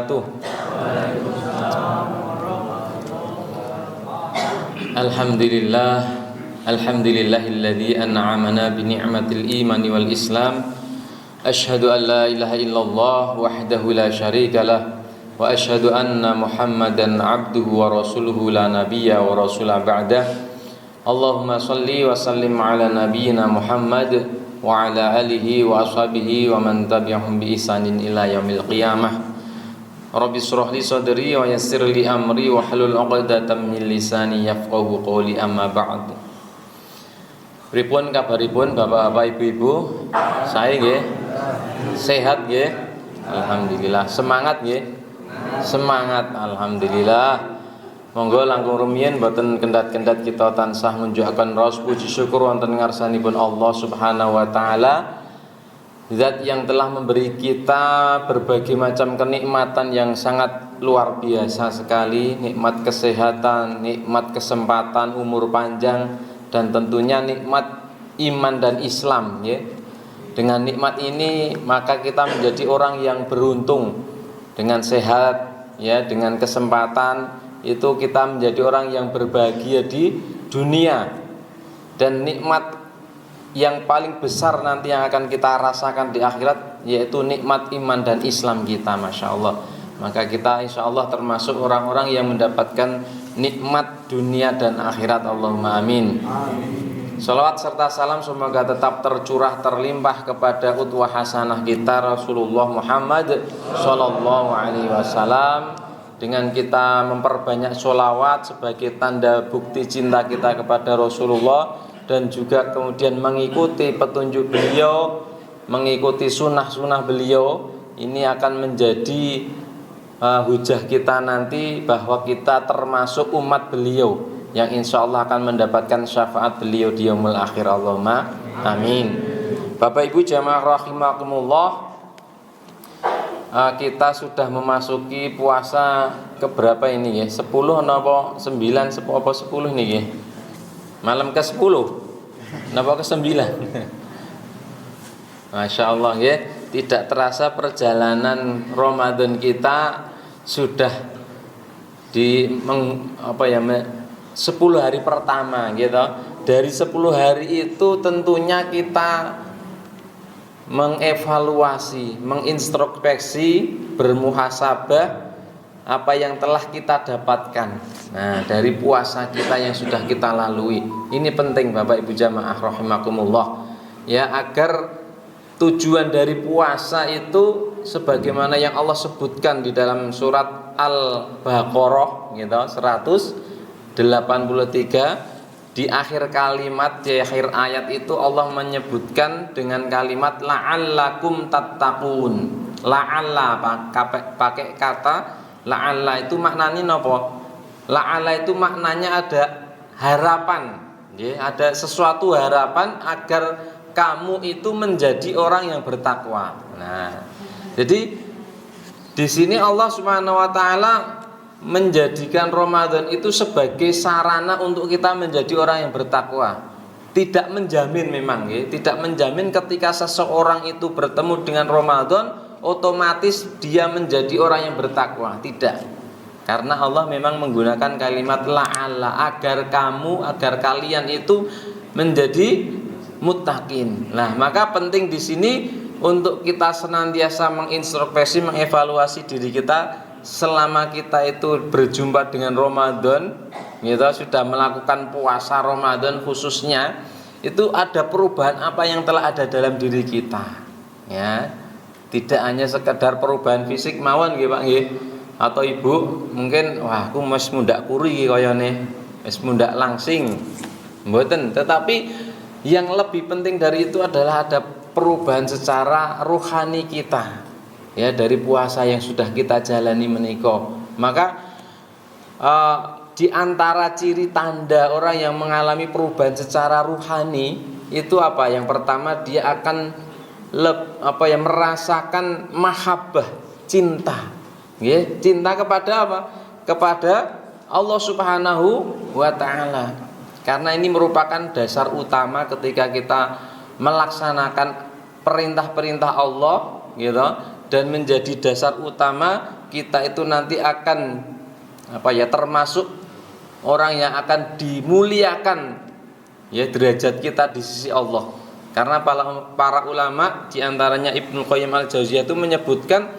wabarakatuh. Alhamdulillahilladzi an'amana bi ni'matil imani wal islam. Asyhadu an la ilaha illallah wahdahu la syarikalah wa asyhadu anna Muhammadan abduhu wa rasuluhu la nabiyya wa rasula ba'dah. Allahumma shalli wa sallim ala nabiyyina Muhammad wa ala alihi wa ashabihi wa man tabi'ahum bi ihsanin ila yaumil qiyamah. Rabbi shrah li sadri wa yassir li amri wa hlul 'uqdatam min lisani yafqahu qawli, amma ba'd. Pripun kabaripun Bapak-bapak Ibu-ibu? Sae nggih? Sehat nggih? Alhamdulillah. Semangat nggih? Semangat, alhamdulillah. Monggo langkung rumiyin boten kendat-kendat kita tansah munjuhaken raos puji syukur wonten ngarsanipun Allah Subhanahu wa taala, Zat yang telah memberi kita berbagai macam kenikmatan yang sangat luar biasa sekali. Nikmat kesehatan, nikmat kesempatan, umur panjang, dan tentunya nikmat iman dan Islam ya. Dengan nikmat ini maka kita menjadi orang yang beruntung. Dengan sehat ya, dengan kesempatan itu kita menjadi orang yang berbahagia di dunia. Dan nikmat yang paling besar nanti yang akan kita rasakan di akhirat yaitu nikmat iman dan Islam kita, Masya Allah. Maka kita insya Allah termasuk orang-orang yang mendapatkan nikmat dunia dan akhirat. Allahumma amin. Salawat serta salam semoga tetap tercurah terlimpah kepada utwah hasanah kita Rasulullah Muhammad Sallallahu Alaihi Wasallam. Dengan kita memperbanyak sholawat sebagai tanda bukti cinta kita kepada Rasulullah, dan juga kemudian mengikuti petunjuk beliau, mengikuti sunnah-sunnah beliau, ini akan menjadi hujah kita nanti bahwa kita termasuk umat beliau yang insya Allah akan mendapatkan syafaat beliau di yaumul akhir. Allahumma amin. Bapak Ibu jamaah rahimakumullah, kita sudah memasuki puasa keberapa ini ya? 10 atau 9 apa 10 nih ya? Malam ke-10 napa ke-9? Masya Allah ya. Tidak terasa perjalanan Ramadan kita sudah di 10 hari pertama gitu. Dari 10 hari itu tentunya kita mengevaluasi, mengintrospeksi, bermuhasabah apa yang telah kita dapatkan. Nah, dari puasa kita yang sudah kita lalui. Ini penting Bapak Ibu jamaah rahimakumullah. Ya, agar tujuan dari puasa itu sebagaimana yang Allah sebutkan di dalam surat Al-Baqarah gitu, 183, di akhir kalimat, di akhir ayat itu Allah menyebutkan dengan kalimat la'allakum tattaqun. La'alla pakai kata la'alla itu maknanya napa? La'alla itu maknanya ada harapan, ya, ada sesuatu harapan agar kamu itu menjadi orang yang bertakwa. Nah, jadi di sini Allah Subhanahu wa taala menjadikan Ramadan itu sebagai sarana untuk kita menjadi orang yang bertakwa. Tidak menjamin memang, ya, tidak menjamin ketika seseorang itu bertemu dengan Ramadan otomatis dia menjadi orang yang bertakwa, tidak. Karena Allah memang menggunakan kalimat la'alla agar kalian itu menjadi muttaqin. Nah, maka penting di sini untuk kita senantiasa mengintrospeksi, mengevaluasi diri kita selama kita itu berjumpa dengan Ramadan, kita sudah melakukan puasa Ramadan khususnya, itu ada perubahan apa yang telah ada dalam diri kita. Ya. Tidak hanya sekedar perubahan fisik mawon nggih Pak nggih. Atau Ibu mungkin wah aku wis mundak kuri kayane, wis mundak langsing. Mboten, tetapi yang lebih penting dari itu adalah ada perubahan secara rohani kita. Ya, dari puasa yang sudah kita jalani menika. Maka di antara ciri tanda orang yang mengalami perubahan secara rohani itu apa? Yang pertama dia akan merasakan mahabbah, cinta. Ya, cinta kepada apa? Kepada Allah Subhanahu wa taala. Karena ini merupakan dasar utama ketika kita melaksanakan perintah-perintah Allah gitu, dan menjadi dasar utama kita itu nanti akan termasuk orang yang akan dimuliakan ya derajat kita di sisi Allah. Karena para ulama diantaranya Ibnu Qayyim al-Jauziyah itu menyebutkan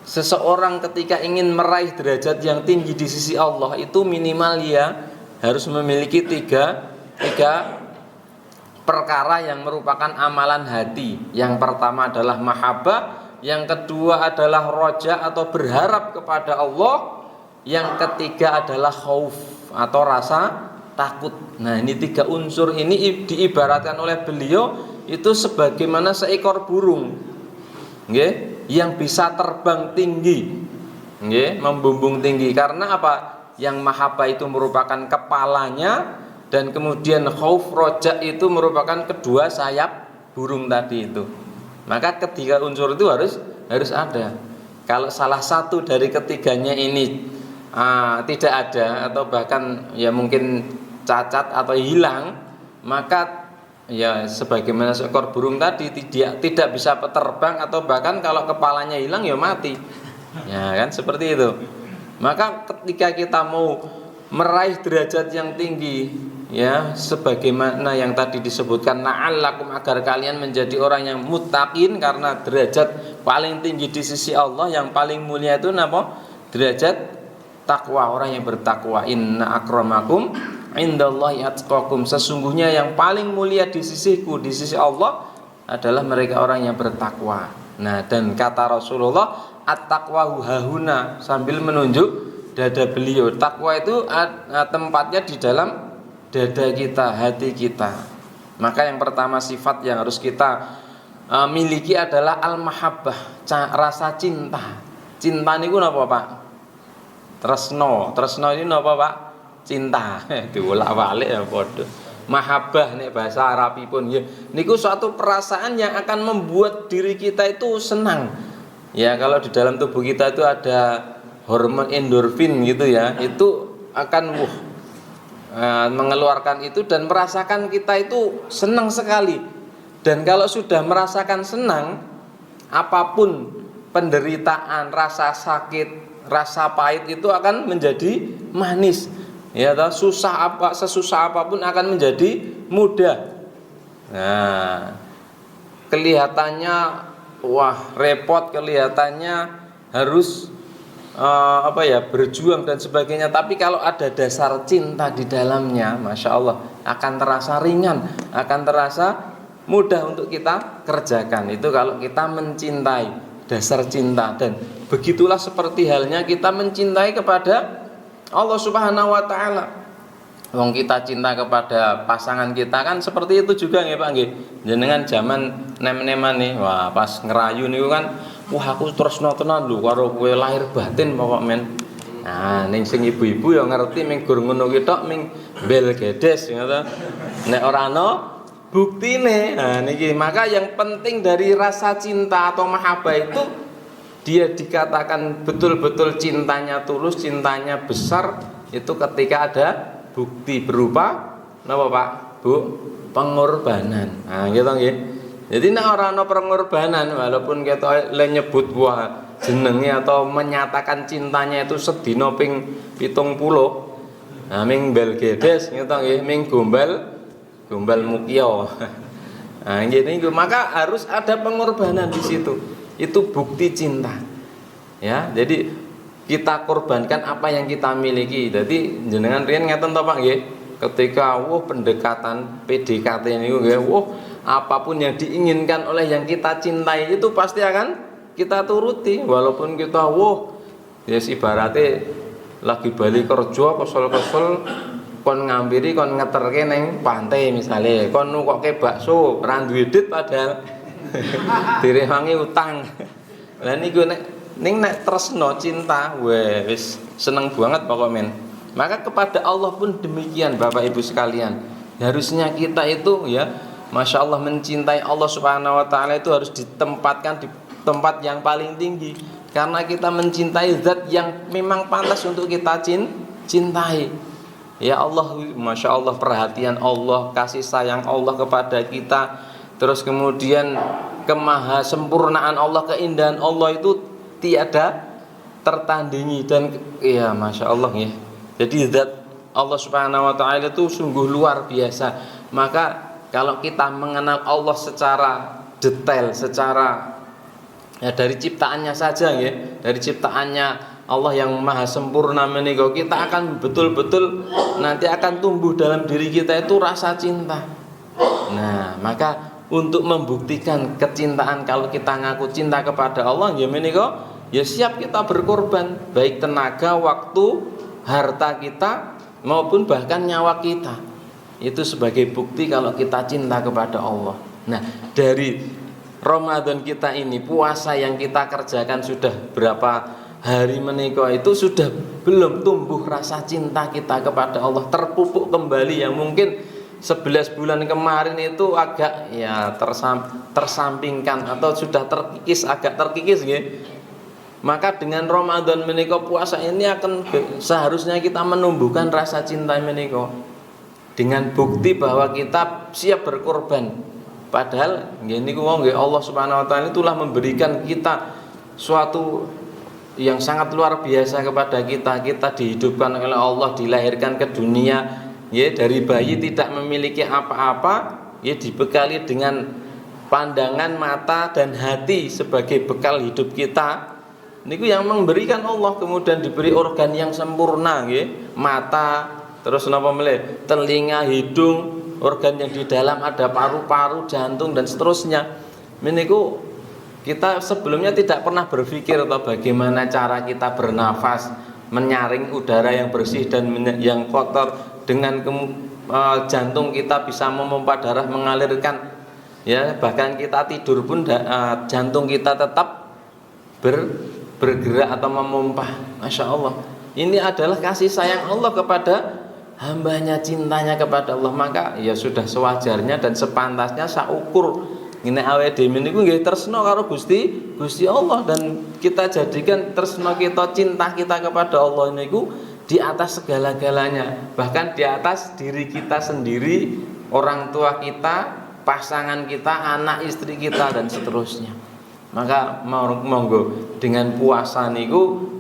seseorang ketika ingin meraih derajat yang tinggi di sisi Allah itu minimal ya harus memiliki tiga perkara yang merupakan amalan hati. Yang pertama adalah mahabbah, yang kedua adalah roja atau berharap kepada Allah, yang ketiga adalah khauf atau rasa takut. Nah, ini tiga unsur ini diibaratkan oleh beliau itu sebagaimana seekor burung, yang bisa terbang tinggi, membumbung tinggi. Karena apa? Yang mahabbah itu merupakan kepalanya, dan kemudian khauf roja itu merupakan kedua sayap burung tadi itu. Maka ketiga unsur itu harus ada. Kalau salah satu dari ketiganya ini tidak ada atau bahkan ya mungkin cacat atau hilang, maka ya sebagaimana seekor burung tadi tidak bisa terbang, atau bahkan kalau kepalanya hilang ya mati. Ya kan seperti itu. Maka ketika kita mau meraih derajat yang tinggi, ya sebagaimana yang tadi disebutkan, na'allakum, agar kalian menjadi orang yang muttaqin, karena derajat paling tinggi di sisi Allah yang paling mulia itu napa? Derajat takwa, orang yang bertakwa. Inna akramakum indallahi atqakum, sesungguhnya yang paling mulia di sisiku, di sisi Allah adalah mereka orang yang bertakwa. Nah, dan kata Rasulullah, at-taqwa hahuna, sambil menunjuk dada beliau. Takwa itu tempatnya di dalam dada kita, hati kita. Maka yang pertama sifat yang harus kita miliki adalah al-mahabbah, rasa cinta. Cinta niku napa, Pak? Tresno ini napa, Pak? Cinta. Dibolak-balik ya padha. Mahabbah nek bahasa Arabipun ya. Niku suatu perasaan yang akan membuat diri kita itu senang. Ya, kalau di dalam tubuh kita itu ada hormon endorfin gitu ya, itu akan mengeluarkan itu dan merasakan kita itu senang sekali. Dan kalau sudah merasakan senang, apapun penderitaan, rasa sakit, rasa pahit itu akan menjadi manis. Ya, sesusah apapun akan menjadi mudah. Nah, kelihatannya wah repot, kelihatannya harus berjuang dan sebagainya. Tapi kalau ada dasar cinta di dalamnya, masya Allah, akan terasa ringan, akan terasa mudah untuk kita kerjakan. Itu kalau kita mencintai, dasar cinta. Dan begitulah seperti halnya kita mencintai kepada Allah Subhanahu wa taala. Wong kita cinta kepada pasangan kita kan seperti itu juga nggih Pak nggih. Jenengan zaman nem-neman nih, wah pas ngerayu niku kan, wah aku tresno tenan lho karo kowe lahir batin pokok men. Nah, ning sing ibu-ibu ya ngerti ming gur ngono ki tok ming bel gedes ngono. Nek ora ana buktine. Nah niki maka yang penting dari rasa cinta atau mahabbah itu dia dikatakan betul-betul cintanya tulus, cintanya besar itu ketika ada bukti berupa napa Pak? Bu, pengorbanan. Nah, gitu nggih. Jadi nek ora ana pengorbanan, walaupun kita nyebut wah jenenge atau menyatakan cintanya itu sedina ping 70. Nah, ming bel gedes gitu nggih, ming gombal mukio. Nah, gini maka harus ada pengorbanan di situ. Itu bukti cinta. Ya, jadi kita korbankan apa yang kita miliki. Jadi jenengan riyen ngeten to Pak nggih. Ketika pendekatan PDKT niku nggih, apapun yang diinginkan oleh yang kita cintai itu pasti akan kita turuti, walaupun kita ya ibaratnya lagi bali kerja kesel-kesel kon ngampiri kon ngeterke ning pantai misale, kon nukoke bakso ora duwe duit padahal direwangi utang. Lah niku nek tresno cinta wis seneng banget pokok men. Maka kepada Allah pun demikian Bapak Ibu sekalian. Harusnya kita itu ya masya Allah mencintai Allah Subhanahu wa taala itu harus ditempatkan di tempat yang paling tinggi. Karena kita mencintai zat yang memang pantas untuk kita cintai. Ya Allah, masya Allah perhatian Allah, kasih sayang Allah kepada kita. Terus kemudian kemahasempurnaan Allah, keindahan Allah itu tiada tertandingi dan ya Masya Allah ya. Jadi zat Allah Subhanahu wa taala itu sungguh luar biasa. Maka kalau kita mengenal Allah secara detail, secara ya dari ciptaannya saja ya, dari ciptaannya Allah yang maha sempurna menika, kita akan betul-betul nanti akan tumbuh dalam diri kita itu rasa cinta. Nah, maka untuk membuktikan kecintaan, kalau kita ngaku cinta kepada Allah ya menika, ya siap kita berkorban baik tenaga, waktu, harta kita maupun bahkan nyawa kita. Itu sebagai bukti kalau kita cinta kepada Allah. Nah, dari Ramadan kita ini, puasa yang kita kerjakan sudah berapa hari menika itu sudah belum tumbuh rasa cinta kita kepada Allah, terpupuk kembali yang mungkin 11 bulan kemarin itu agak ya tersampingkan atau sudah agak terkikis ya. Maka dengan Ramadan menika, puasa ini akan seharusnya kita menumbuhkan rasa cinta menika dengan bukti bahwa kita siap berkorban. Padahal nggih niku wong nggih Allah Subhanahu wa taala itulah memberikan kita suatu yang sangat luar biasa kepada kita. Kita dihidupkan oleh Allah, dilahirkan ke dunia ya, dari bayi tidak memiliki apa-apa ya, dibekali dengan pandangan mata dan hati sebagai bekal hidup kita. Niku yang memberikan Allah, kemudian diberi organ yang sempurna ya, mata, terus napa meneh, telinga, hidung, organ yang di dalam ada paru-paru, jantung dan seterusnya. Meniku kita sebelumnya tidak pernah berpikir atau bagaimana cara kita bernafas, menyaring udara yang bersih dan yang kotor, dengan jantung kita bisa memompa darah, mengalirkan ya, bahkan kita tidur pun jantung kita tetap bergerak atau memompa. Masya Allah, ini adalah kasih sayang Allah kepada hambanya, cintanya kepada Allah. Maka ya sudah sewajarnya dan sepantasnya saukur ini awake dhewe niku nggih tresna karo Gusti Allah, dan kita jadikan tresna kita, cinta kita kepada Allah niku di atas segala-galanya, bahkan di atas diri kita sendiri, orang tua kita, pasangan kita, anak istri kita dan seterusnya. Maka monggo dengan puasa niku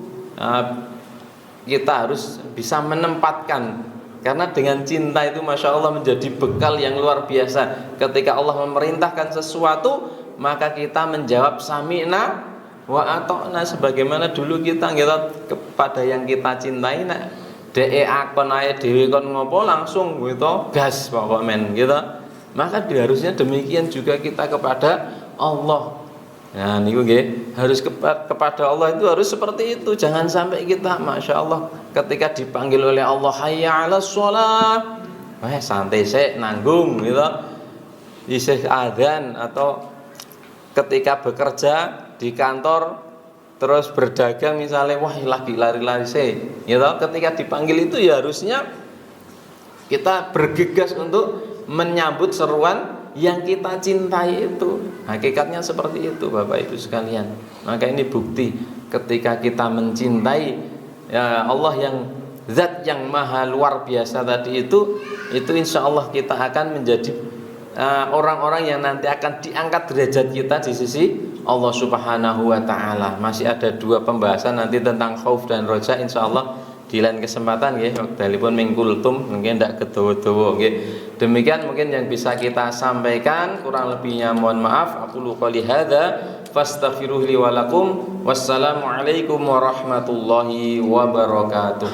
kita harus bisa menempatkan. Karena dengan cinta itu Masya Allah menjadi bekal yang luar biasa. Ketika Allah memerintahkan sesuatu, maka kita menjawab sami'na wa ata'na, sebagaimana dulu kita kepada yang kita cintai, nak de akon ae dhewe kon ngopo langsung gitu gas pokok men gitu. Maka harusnya demikian juga kita kepada Allah. Nah niku nggih, harus kepada Allah itu harus seperti itu. Jangan sampai kita Masya Allah ketika dipanggil oleh Allah hayya 'alas shalah, santai sik nanggung gitu, isih adzan, atau ketika bekerja di kantor terus berdagang misalnya, wah lagi lari-lari sik gitu, ketika dipanggil itu ya harusnya kita bergegas untuk menyambut seruan yang kita cintai itu. Hakikatnya seperti itu Bapak Ibu sekalian. Maka ini bukti ketika kita mencintai ya Allah, yang zat yang maha luar biasa tadi itu insya Allah kita akan menjadi orang-orang yang nanti akan diangkat derajat kita di sisi Allah Subhanahu wa taala. Masih ada 2 pembahasan nanti tentang khauf dan roja, insya Allah di lain kesempatan nggih, wektalipun mingkultum mungkin ndak kedawa-dawa nggih. Demikian mungkin yang bisa kita sampaikan, kurang lebihnya mohon maaf. Aqulu qouli hadza fastaghfiruhu li wa lakum. Wassalamualaikum warahmatullahi wabarakatuh.